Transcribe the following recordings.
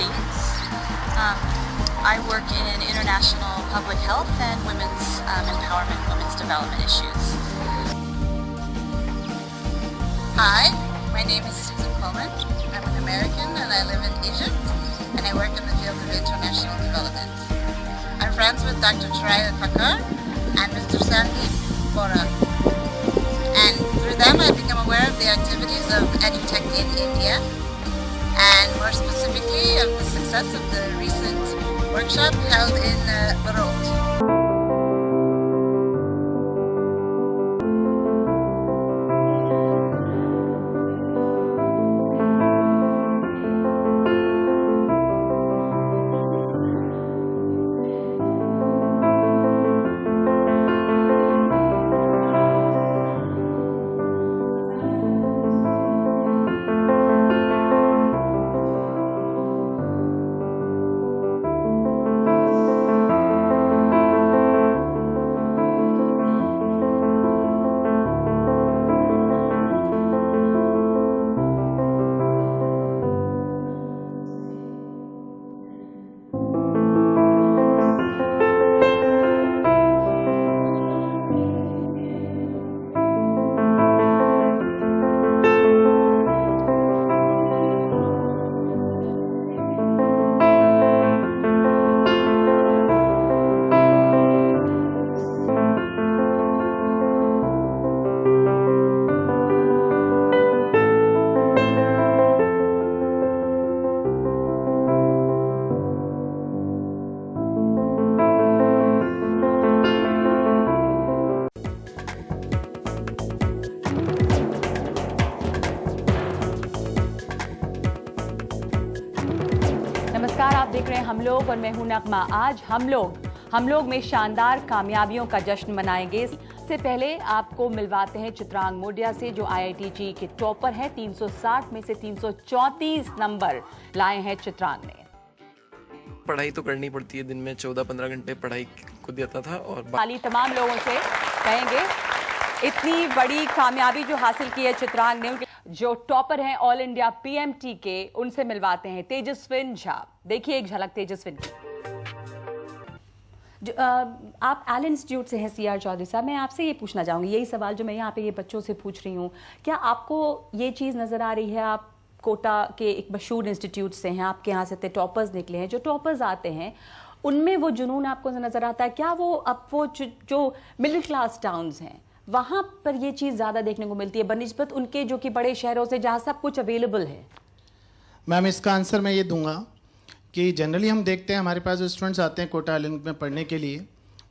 students. I work in international public health and women's empowerment, women's development issues. Hi, my name is Susan Coleman. I'm an American and I live in Egypt, and I work in the field of international development. I'm friends with Dr. Chiraya Thakur and Mr. Sandeep Bora. And through them I've become aware of the activities of EduTech in India, and more specifically of the success of the recent workshop held in Beirut. नमस्कार, आप देख रहे हैं हम लोग और मैं हूं नगमा। आज हम लोग में शानदार कामयाबियों का जश्न मनाएंगे। इससे पहले आपको मिलवाते हैं चित्रांग मोडिया से, जो IITG के टॉपर हैं। 360 में से 334 नंबर लाए हैं चित्रांग ने। पढ़ाई तो करनी पड़ती है, दिन में 14-15 घंटे पढ़ाई को देता था। और वाली तमाम लोगों से कहेंगे इतनी बड़ी कामयाबी जो हासिल की है चित्रांग ने, जो टॉपर हैं ऑल इंडिया PMT के, उनसे मिलवाते हैं तेजस्विन झा। देखिए एक झलक तेजस्विन की। आप एलन इंस्टीट्यूट से हैं CR चौधरी साहब, मैं आपसे ये पूछना चाहूँगी, यही सवाल जो मैं यहाँ पे ये बच्चों से पूछ रही हूँ, क्या आपको ये चीज़ नज़र आ रही है? आप कोटा के एक मशहूर इंस्टीट्यूट से हैं, आपके यहाँ से इतने टॉपर्स निकले हैं, जो टॉपर्स आते हैं उनमें वो जुनून आपको नज़र आता है क्या? वो अब वो जो मिडिल क्लास टाउन्स हैं वहाँ पर ये चीज़ ज़्यादा देखने को मिलती है बनिस्बत उनके जो कि बड़े शहरों से जहाँ सब कुछ अवेलेबल है? मैम, इसका आंसर मैं ये दूंगा कि जनरली हम देखते हैं हमारे पास जो स्टूडेंट्स आते हैं कोटा आइलैंड में पढ़ने के लिए,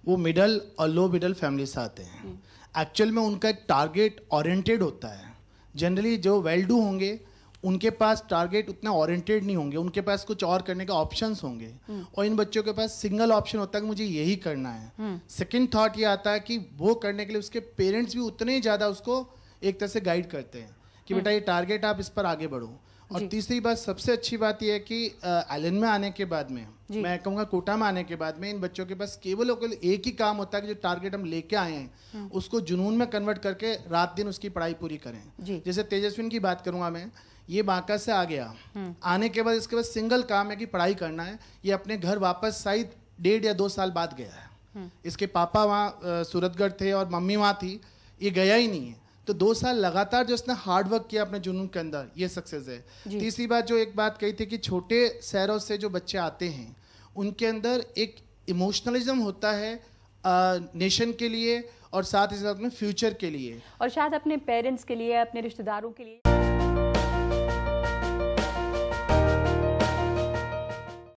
वो मिडल और लो मिडल फैमिली से आते हैं। एक्चुअल में उनका एक टारगेट ओरिएंटेड होता है। जनरली जो वेल डू होंगे उनके पास टारगेट उतना ओरिएंटेड नहीं होंगे, उनके पास कुछ और करने का ऑप्शंस होंगे, और इन बच्चों के पास सिंगल ऑप्शन होता है कि मुझे यही करना है। सेकंड थॉट ये आता है कि वो करने के लिए उसके पेरेंट्स भी उतने ही ज़्यादा उसको एक तरह से गाइड करते हैं कि बेटा ये टारगेट, आप इस पर आगे बढ़ो। और तीसरी बात, सबसे अच्छी बात यह है कि आइलैंड में आने के बाद में, मैं कहूँगा कोटा में आने के बाद में, इन बच्चों के पास केवल और केवल एक ही काम होता है कि जो टारगेट हम लेके आए हैं उसको जुनून में कन्वर्ट करके रात दिन उसकी पढ़ाई पूरी करें। जैसे तेजस्विन की बात करूँगा मैं, ये बांका से आ गया, आने के बाद इसके बाद सिंगल काम है कि पढ़ाई करना है। ये अपने घर वापस शायद 1.5 या 2 साल बाद गया है। इसके पापा वहाँ सूरतगढ़ थे और मम्मी वहाँ थी, ये गया ही नहीं है। तो 2 साल लगातार जो उसने हार्ड वर्क किया अपने जुनून के अंदर, ये सक्सेस है। तीसरी बात, जो एक बात कही थी कि छोटे शहरों से जो बच्चे आते हैं उनके अंदर एक इमोशनलिज्म होता है नेशन के लिए और साथ ही साथ में फ्यूचर के लिए, और शायद अपने पेरेंट्स के लिए, अपने रिश्तेदारों के लिए।